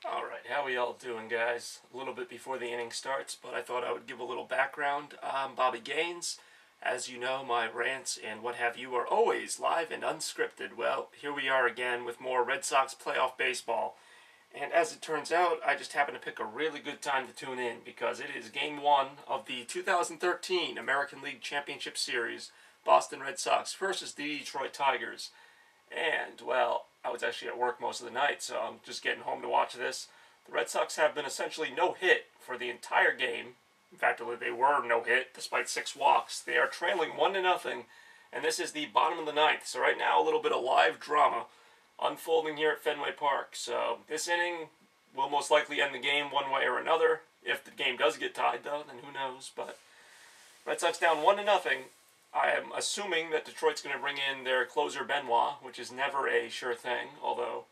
Alright, how we all doing, guys? A little bit before the inning starts, but I thought I would give a little background. I'm Bobby Gaines. As you know, my rants and what have you are always live and unscripted. Well, here we are again with more Red Sox playoff baseball. And as it turns out, I just happened to pick a really good time to tune in because it is Game 1 of the 2013 American League Championship Series, Boston Red Sox versus the Detroit Tigers. And, well, I was actually at work most of the night, so I'm just getting home to watch this. The Red Sox have been essentially no-hit for the entire game. In fact, they were no-hit despite 6 walks. They are trailing 1-0, and this is the bottom of the ninth. So right now, a little bit of live drama unfolding here at Fenway Park. So this inning will most likely end the game one way or another. If the game does get tied, though, then who knows. But Red Sox down 1-0. I am assuming that Detroit's going to bring in their closer Benoit, which is never a sure thing. Although,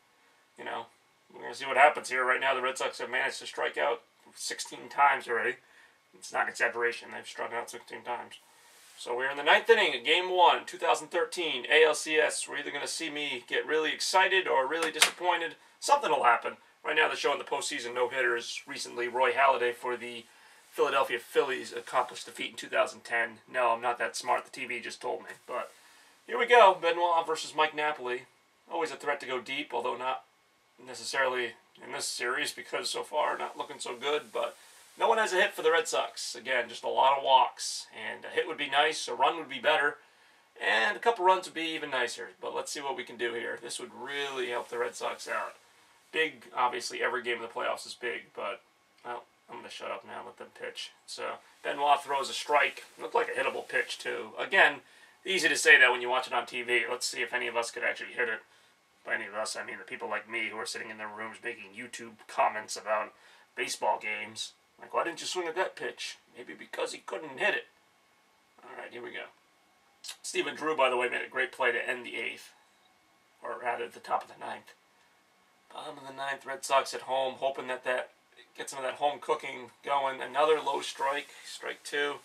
you know, we're going to see what happens here. Right now, the Red Sox have managed to strike out 16 times already. It's not an exaggeration. They've struck out 16 times. So we're in the 9th inning of Game 1, 2013, ALCS. We're either going to see me get really excited or really disappointed. Something will happen. Right now, they're showing the postseason no-hitters. Recently, Roy Halladay for the Philadelphia Phillies accomplished defeat in 2010. No, I'm not that smart. The TV just told me. But here we go. Benoit versus Mike Napoli. Always a threat to go deep, although not necessarily in this series because so far not looking so good. But no one has a hit for the Red Sox. Again, just a lot of walks. And a hit would be nice. A run would be better. And a couple runs would be even nicer. But let's see what we can do here. This would really help the Red Sox out. Big, obviously, every game of the playoffs is big. But, well, I'm going to shut up now and let them pitch. So, Benoit throws a strike. Looked like a hittable pitch, too. Again, easy to say that when you watch it on TV. Let's see if any of us could actually hit it. By any of us, I mean the people like me who are sitting in their rooms making YouTube comments about baseball games. Like, why didn't you swing at that pitch? Maybe because he couldn't hit it. Alright, here we go. Stephen Drew, by the way, made a great play to end the 8th. Or rather, the top of the 9th. Bottom of the 9th, Red Sox at home, hoping that get some of that home cooking going. Another low strike, strike 2.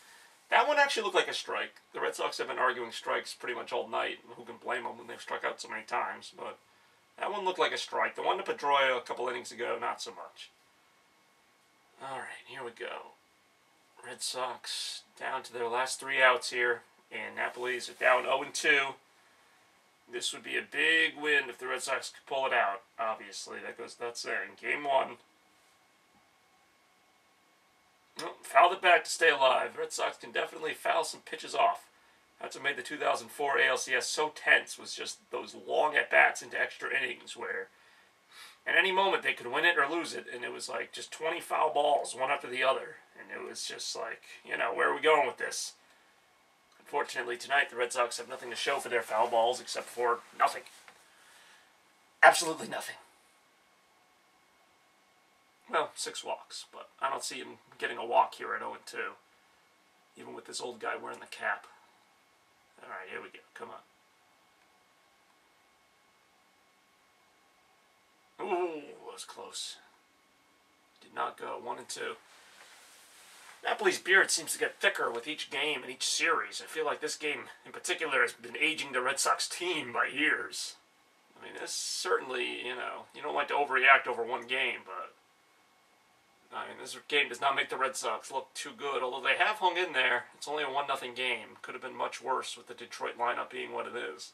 That one actually looked like a strike. The Red Sox have been arguing strikes pretty much all night. Who can blame them when they've struck out so many times? But that one looked like a strike. The one to Pedroia a couple innings ago, not so much. Alright, here we go. Red Sox down to their last 3 outs here. And Napoli's down 0-2. This would be a big win if the Red Sox could pull it out. Obviously, that goes without saying. Game 1. Well, fouled it back to stay alive. Red Sox can definitely foul some pitches off. That's what made the 2004 ALCS so tense, was just those long at-bats into extra innings where at any moment they could win it or lose it, and it was like just 20 foul balls, one after the other. And it was just like, you know, where are we going with this? Unfortunately, tonight the Red Sox have nothing to show for their foul balls except for nothing. Absolutely nothing. Well, 6 walks, but I don't see him getting a walk here at 0-2. Even with this old guy wearing the cap. Alright, here we go. Come on. Ooh, that was close. Did not go. 1-2. Napoli's beard seems to get thicker with each game and each series. I feel like this game in particular has been aging the Red Sox team by years. I mean, this certainly, you know, you don't like to overreact over one game, but I mean, this game does not make the Red Sox look too good. Although they have hung in there, it's only a 1-0 game. Could have been much worse with the Detroit lineup being what it is.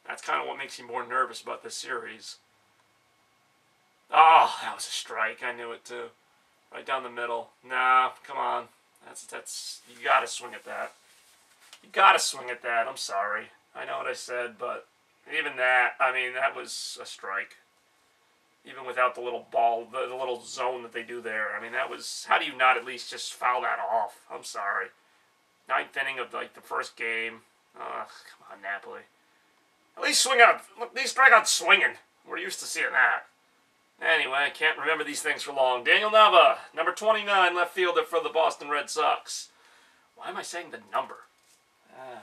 That's kind of what makes me more nervous about this series. Oh, that was a strike. I knew it too. Right down the middle. Nah, come on. That's. You gotta swing at that. You gotta swing at that. I'm sorry. I know what I said, but even that, I mean, that was a strike. Even without the little ball, the little zone that they do there. I mean, that was... How do you not at least just foul that off? I'm sorry. 9th inning of, like, the first game. Ugh, come on, Napoli. At least swing out. At least strike out swinging. We're used to seeing that. Anyway, I can't remember these things for long. Daniel Nava, number 29, left fielder for the Boston Red Sox. Why am I saying the number? I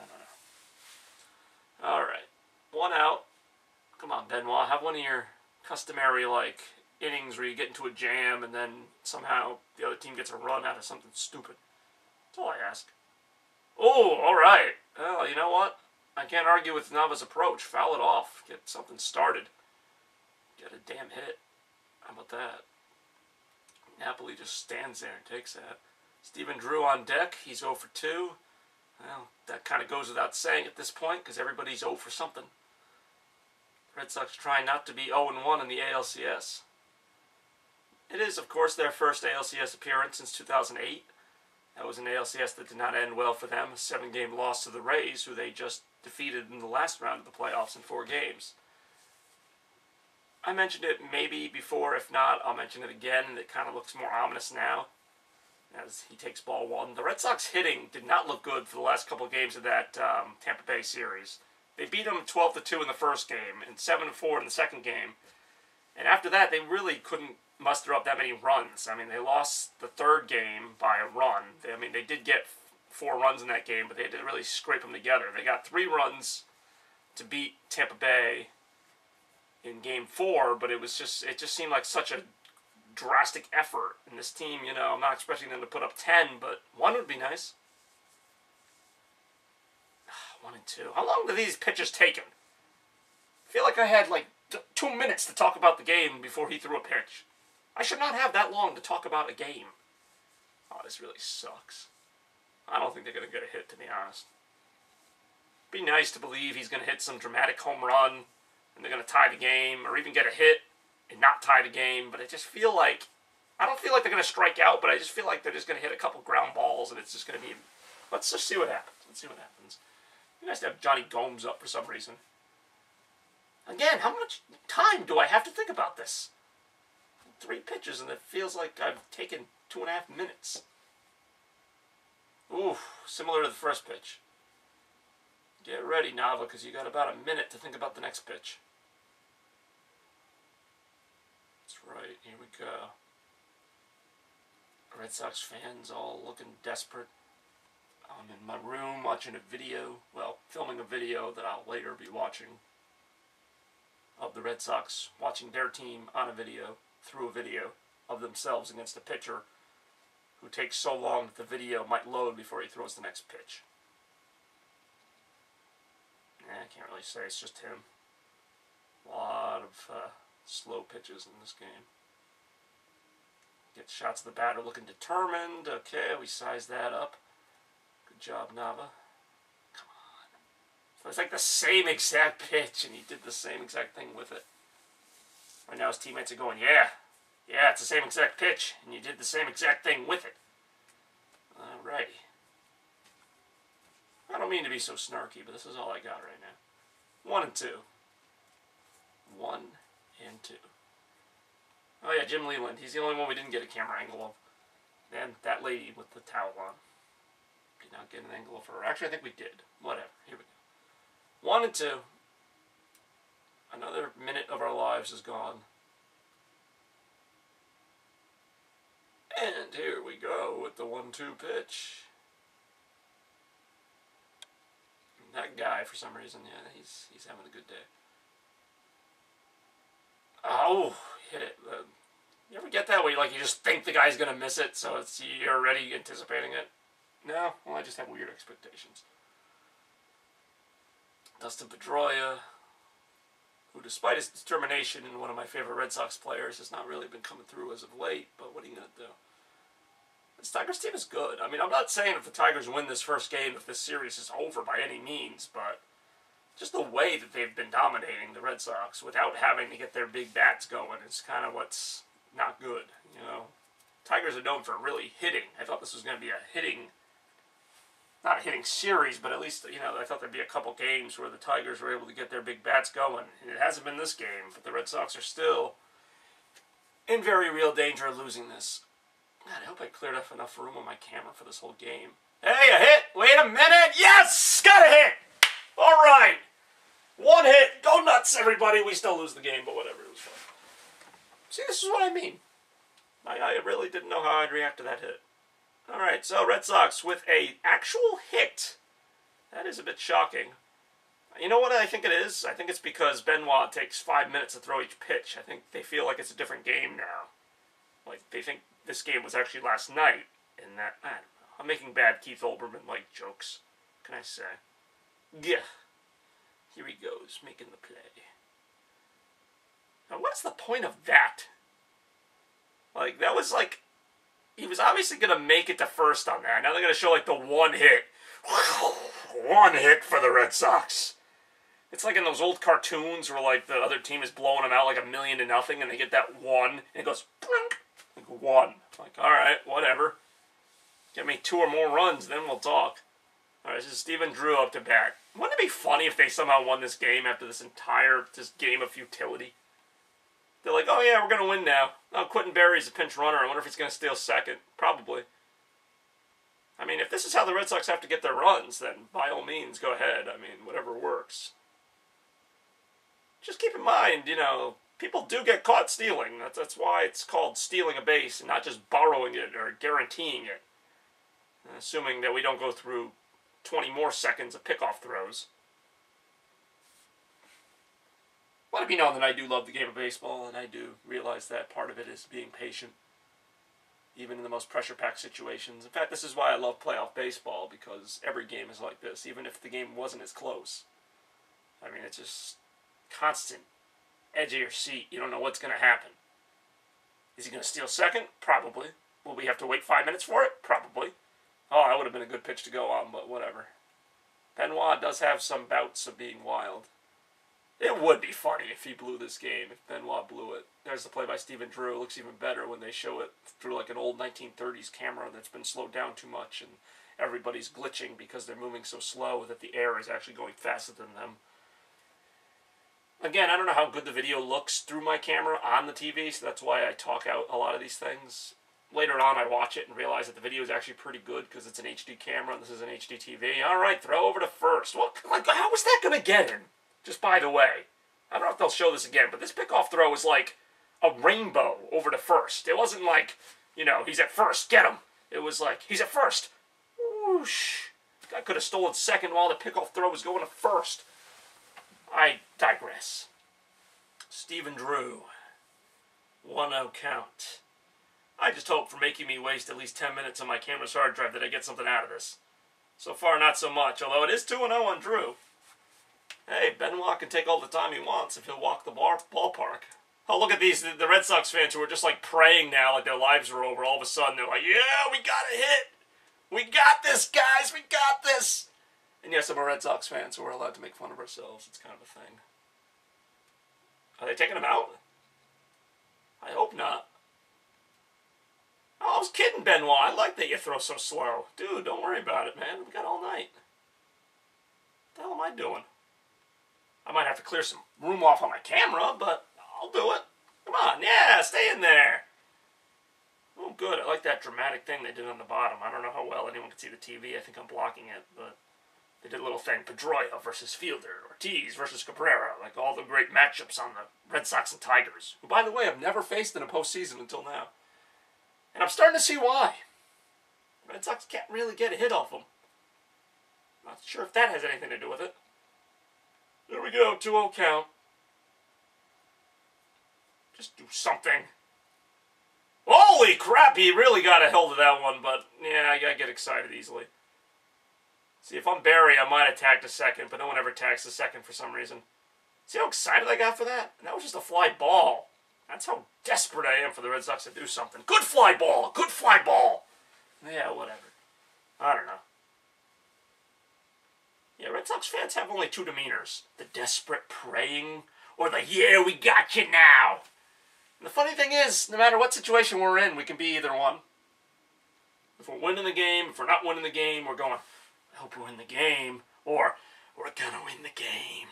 don't know. Alright. 1 out. Come on, Benoit. Have one of your customary, like, innings where you get into a jam and then somehow the other team gets a run out of something stupid. That's all I ask. Oh, alright. Well, you know what? I can't argue with Nava's approach. Foul it off. Get something started. Get a damn hit. How about that? Napoli just stands there and takes that. Stephen Drew on deck. He's 0 for 2. Well, that kind of goes without saying at this point because everybody's 0 for something. Red Sox trying not to be 0-1 in the ALCS. It is, of course, their first ALCS appearance since 2008. That was an ALCS that did not end well for them. A 7-game loss to the Rays, who they just defeated in the last round of the playoffs in 4 games. I mentioned it maybe before. If not, I'll mention it again. It kind of looks more ominous now as he takes ball 1. The Red Sox hitting did not look good for the last couple of games of that Tampa Bay series. They beat them 12-2 in the first game and 7-4 in the second game. And after that, they really couldn't muster up that many runs. I mean, they lost the third game by a run. They did get 4 runs in that game, but they had to really scrape them together. They got 3 runs to beat Tampa Bay in Game 4, but it just seemed like such a drastic effort. And this team, I'm not expecting them to put up 10, but 1 would be nice. 1 and 2. How long do these pitches take him? I feel like I had 2 minutes to talk about the game before he threw a pitch. I should not have that long to talk about a game. Oh, this really sucks. I don't think they're going to get a hit, to be honest. Be nice to believe he's going to hit some dramatic home run and they're going to tie the game or even get a hit and not tie the game, but I don't feel like they're going to strike out, but I just feel like they're just going to hit a couple ground balls and it's just going to be... Let's just see what happens. Let's see what happens. It'd be nice to have Johnny Gomes up for some reason. Again, how much time do I have to think about this? 3 pitches, and it feels like I've taken 2.5 minutes. Ooh, similar to the first pitch. Get ready, Nava, because you got about a minute to think about the next pitch. That's right, here we go. Red Sox fans all looking desperate. I'm in my room watching a video, filming a video that I'll later be watching of the Red Sox watching their team on a video, through a video of themselves against a pitcher who takes so long that the video might load before he throws the next pitch. I can't really say, it's just him. A lot of slow pitches in this game. Gets shots of the batter looking determined. Okay, we size that up. Good job, Nava. Come on. So it's like the same exact pitch, and he did the same exact thing with it. Right now his teammates are going, yeah, it's the same exact pitch, and you did the same exact thing with it. Alrighty. I don't mean to be so snarky, but this is all I got right now. 1 and 2. 1 and 2. Oh yeah, Jim Leland. He's the only one we didn't get a camera angle of. And that lady with the towel on. Did not get an angle of her. Actually, I think we did. Whatever. Here we go. 1 and 2. Another minute of our lives is gone. And here we go with the 1-2 pitch. That guy, for some reason, yeah, he's having a good day. Oh, hit it. You ever get that where you just think the guy's going to miss it, so you're already anticipating it? No? Well, I just have weird expectations. Dustin Pedroia, who despite his determination and one of my favorite Red Sox players, has not really been coming through as of late, but what are you going to do? This Tigers team is good. I mean, I'm not saying if the Tigers win this first game, if this series is over by any means, but just the way that they've been dominating the Red Sox without having to get their big bats going is kind of what's not good, Tigers are known for really hitting. I thought this was going to be not a hitting series, but at least, I thought there'd be a couple games where the Tigers were able to get their big bats going. And it hasn't been this game, but the Red Sox are still in very real danger of losing this. God, I hope I cleared up enough room on my camera for this whole game. Hey, a hit! Wait a minute! Yes! Got a hit! All right! 1 hit! Go nuts, everybody! We still lose the game, but whatever. It was fun. See, this is what I mean. I really didn't know how I'd react to that hit. All right, so Red Sox with a actual hit. That is a bit shocking. You know what I think it is? I think it's because Benoit takes 5 minutes to throw each pitch. I think they feel like it's a different game now. Like, they think this game was actually last night, and that, I don't know. I'm making bad Keith Olbermann-like jokes. What can I say? Yeah. Here he goes, making the play. Now, what's the point of that? Like, that was like he was obviously going to make it to first on that. Now they're going to show, like, the one hit. One hit for the Red Sox. It's like in those old cartoons where, like, the other team is blowing them out like 1,000,000 and they get that one, and it goes, like, one. Like, alright, whatever. Get me 2 or more runs, then we'll talk. Alright, this is Stephen Drew up to bat. Wouldn't it be funny if they somehow won this game after this entire game of futility? They're like, oh yeah, we're going to win now. Oh, Quentin Berry's a pinch runner. I wonder if he's going to steal second. Probably. I mean, if this is how the Red Sox have to get their runs, then by all means, go ahead. I mean, whatever works. Just keep in mind, you know, people do get caught stealing. That's why it's called stealing a base and not just borrowing it or guaranteeing it. Assuming that we don't go through 20 more seconds of pickoff throws. Let it be known that I do love the game of baseball, and I do realize that part of it is being patient, even in the most pressure-packed situations. In fact, this is why I love playoff baseball, because every game is like this, even if the game wasn't as close. I mean, it's just constant edge of your seat. You don't know what's going to happen. Is he going to steal second? Probably. Will we have to wait 5 minutes for it? Probably. Oh, that would have been a good pitch to go on, but whatever. Benoit does have some bouts of being wild. It would be funny if he blew this game, if Benoit blew it. There's the play by Stephen Drew. It looks even better when they show it through like an old 1930s camera that's been slowed down too much and everybody's glitching because they're moving so slow that the air is actually going faster than them. Again, I don't know how good the video looks through my camera on the TV, so that's why I talk out a lot of these things. Later on, I watch it and realize that the video is actually pretty good because it's an HD camera and this is an HD TV. All right, throw over to first. What? Like, how was that going to get him? Just by the way, I don't know if they'll show this again, but this pickoff throw was like a rainbow over to first. It wasn't like, you know, he's at first, get him. It was like, he's at first. Whoosh. Guy could have stolen second while the pickoff throw was going to first. I digress. Stephen Drew. 1-0 count. I just hope for making me waste at least 10 minutes on my camera's hard drive that I get something out of this. So far, not so much, although it is 2-0 on Drew. Hey, Benoit can take all the time he wants if he'll walk the ballpark. Oh, look at these, the Red Sox fans who are just like praying now like their lives are over. All of a sudden, they're like, yeah, we got a hit. We got this, guys. We got this. And yes, I'm a Red Sox fan, so we're allowed to make fun of ourselves. It's kind of a thing. Are they taking him out? I hope not. Oh, I was kidding, Benoit. I like that you throw so slow. Dude, don't worry about it, man. We got all night. What the hell am I doing? I might have to clear some room off on my camera, but I'll do it. Come on, yeah, stay in there. Oh, good. I like that dramatic thing they did on the bottom. I don't know how well anyone can see the TV. I think I'm blocking it, but they did a little thing. Pedroia versus Fielder, Ortiz versus Cabrera, like all the great matchups on the Red Sox and Tigers, who, by the way, have never faced in a postseason until now. And I'm starting to see why. The Red Sox can't really get a hit off them. Not sure if that has anything to do with it. There we go, 2-0 count. Just do something. Holy crap, he really got a hold of that one, but yeah, I get excited easily. See, if I'm Barry, I might attack the second, but no one ever attacks the second for some reason. See how excited I got for that? And that was just a fly ball. That's how desperate I am for the Red Sox to do something. Good fly ball! Good fly ball! Yeah, whatever. I don't know. Yeah, Red Sox fans have only two demeanors. The desperate praying, or the, yeah, we got you now. And the funny thing is, no matter what situation we're in, we can be either one. If we're winning the game, if we're not winning the game, we're going, I hope we win the game, or we're gonna win the game.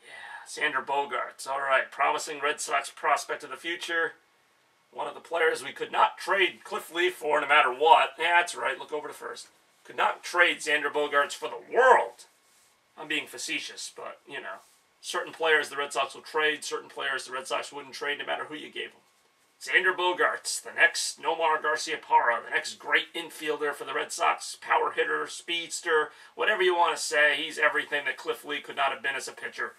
Yeah, Xander Bogaerts, all right, promising Red Sox prospect of the future. One of the players we could not trade Cliff Lee for no matter what. Yeah, that's right, look over to first. Could not trade Xander Bogaerts for the world. I'm being facetious, but, you know, certain players the Red Sox will trade, certain players the Red Sox wouldn't trade no matter who you gave them. Xander Bogaerts, the next Nomar Garciaparra, the next great infielder for the Red Sox, power hitter, speedster, whatever you want to say, he's everything that Cliff Lee could not have been as a pitcher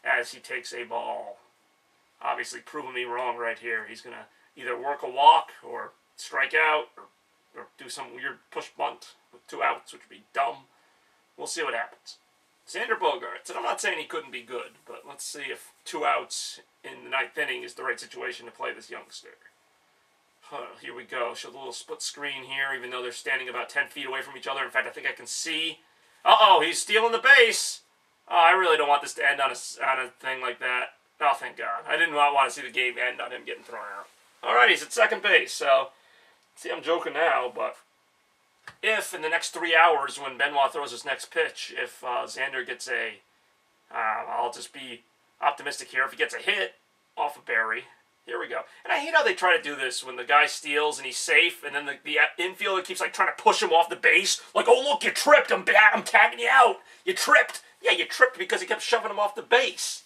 as he takes a ball. Obviously proving me wrong right here. He's going to either work a walk or strike out or do some weird push bunt with 2 outs, which would be dumb. We'll see what happens. Xander Bogaerts, and I'm not saying he couldn't be good, but let's see if 2 outs in the 9th inning is the right situation to play this youngster. Here we go. Show the little split screen here, even though they're standing about 10 feet away from each other. In fact, I think I can see. Uh-oh, he's stealing the base. Oh, I really don't want this to end on a thing like that. Oh, thank God. I didn't want to see the game end on him getting thrown out. All right, he's at second base, so... See, I'm joking now, but... If, in the next 3 hours, when Benoit throws his next pitch, if Xander gets a... I'll just be optimistic here. If he gets a hit off of Barry... Here we go. And I hate how they try to do this when the guy steals and he's safe, and then the infielder keeps like trying to push him off the base. Like, oh, look, you tripped. I'm tagging you out. You tripped. Yeah, you tripped because he kept shoving him off the base.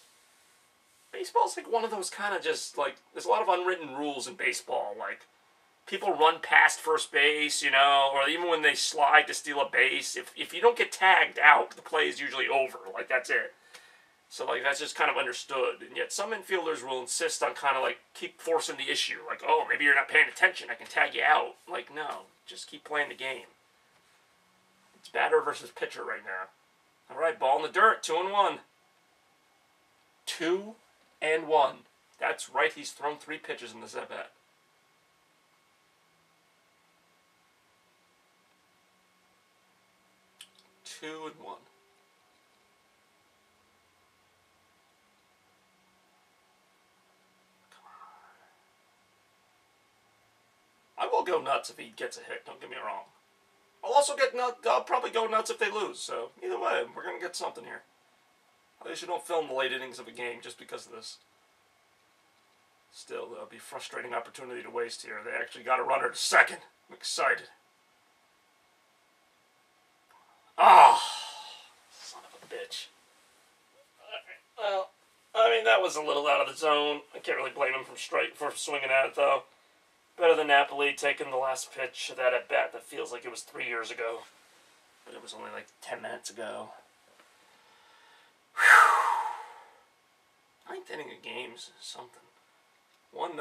Baseball's like one of those kind of just, like, there's a lot of unwritten rules in baseball. Like, people run past first base, you know, or even when they slide to steal a base. If you don't get tagged out, the play is usually over. Like, that's it. So, like, that's just kind of understood. And yet some infielders will insist on kind of, like, keep forcing the issue. Like, oh, maybe you're not paying attention. I can tag you out. Like, no. Just keep playing the game. It's batter versus pitcher right now. All right, ball in the dirt. 2-1. 2-1. That's right. He's thrown 3 pitches in this at-bat. 2-1. I will go nuts if he gets a hit, don't get me wrong. I'll also get nuts, I'll probably go nuts if they lose, so either way, we're going to get something here. At least you don't film the late innings of a game just because of this. Still, there'll be a frustrating opportunity to waste here. They actually got a runner to second. I'm excited. Ah, son of a bitch. Well, I mean, that was a little out of the zone. I can't really blame him for swinging at it, though. Better than Napoli taking the last pitch of that at-bat that feels like it was 3 years ago. But it was only like 10 minutes ago. Whew. 9th inning of games is something. 1-0. 1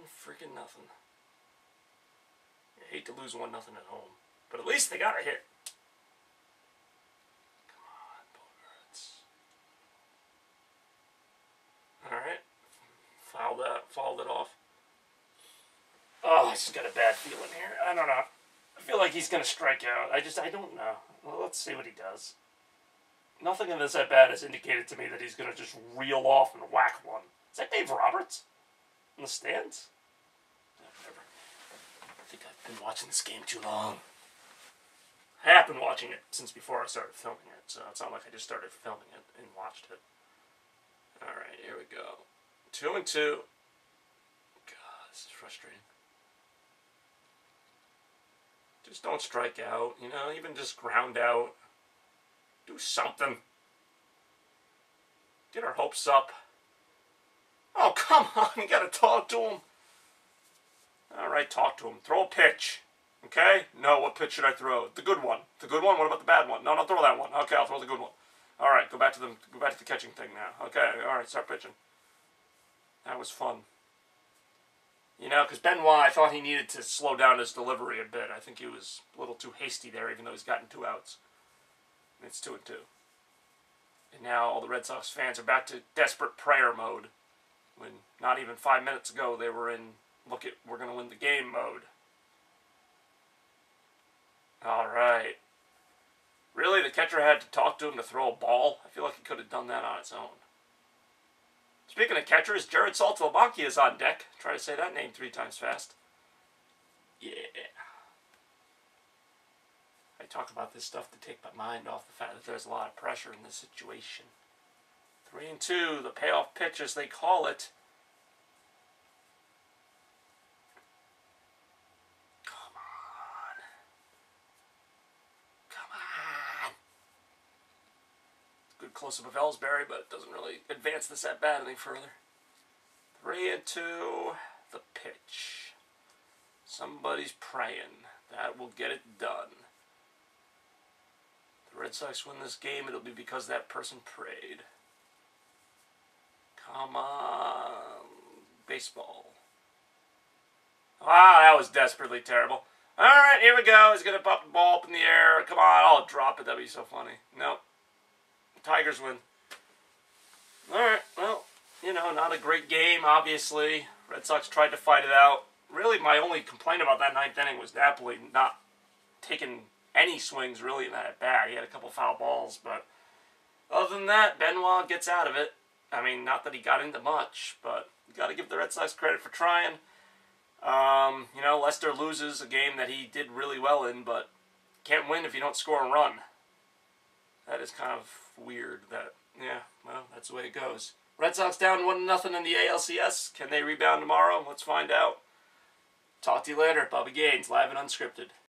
freaking nothing. I hate to lose 1-0 at home. But at least they got a hit. Come on, Bogarts. Alright. Fouled it off. Oh, I just got a bad feeling here. I don't know. I feel like he's going to strike out. I don't know. Well, let's see what he does. Nothing in this at-bat has indicated to me that he's going to just reel off and whack one. Is that Dave Roberts? In the stands? Whatever. I think I've been watching this game too long. I have been watching it since before I started filming it, so it's not like I just started filming it and watched it. Alright, here we go. 2-2. God, this is frustrating. Just don't strike out, you know, even just ground out. Do something. Get our hopes up. Oh, come on, you gotta talk to him. Alright, talk to him. Throw a pitch. Okay? No, what pitch should I throw? The good one. The good one? What about the bad one? No, don't throw that one. Okay, I'll throw the good one. Alright, go back to the catching thing now. Okay, alright, start pitching. That was fun. You know, because Benoit, I thought he needed to slow down his delivery a bit. I think he was a little too hasty there, even though he's gotten 2 outs. And it's 2-2. And now all the Red Sox fans are back to desperate prayer mode. When not even 5 minutes ago they were in, look it, we're going to win the game mode. Alright. Really? The catcher had to talk to him to throw a ball? I feel like he could have done that on its own. Speaking of catchers, Jared Saltalamacchia is on deck. Try to say that name 3 times fast. Yeah. I talk about this stuff to take my mind off the fact that there's a lot of pressure in this situation. 3-2, the payoff pitch as they call it. Come on. Come on. Good close-up of Ellsbury, but it doesn't really advance this at-bat any further. 3-2, the pitch. Somebody's praying. That will get it done. If the Red Sox win this game, it'll be because that person prayed. Come on. Baseball. Wow, that was desperately terrible. Alright, here we go. He's going to pop the ball up in the air. Come on, I'll drop it. That'd be so funny. Nope. Tigers win. Alright, well, you know, not a great game, obviously. Red Sox tried to fight it out. Really, my only complaint about that ninth inning was Napoli not taking any swings really in that at bat. He had a couple foul balls, but other than that, Benoit gets out of it. I mean, not that he got into much, but you got to give the Red Sox credit for trying. You know, Lester loses a game that he did really well in, but can't win if you don't score a run. That is kind of weird. That, yeah, well, that's the way it goes. Red Sox down 1-0 in the ALCS. Can they rebound tomorrow? Let's find out. Talk to you later. Bobby Gaines, live and unscripted.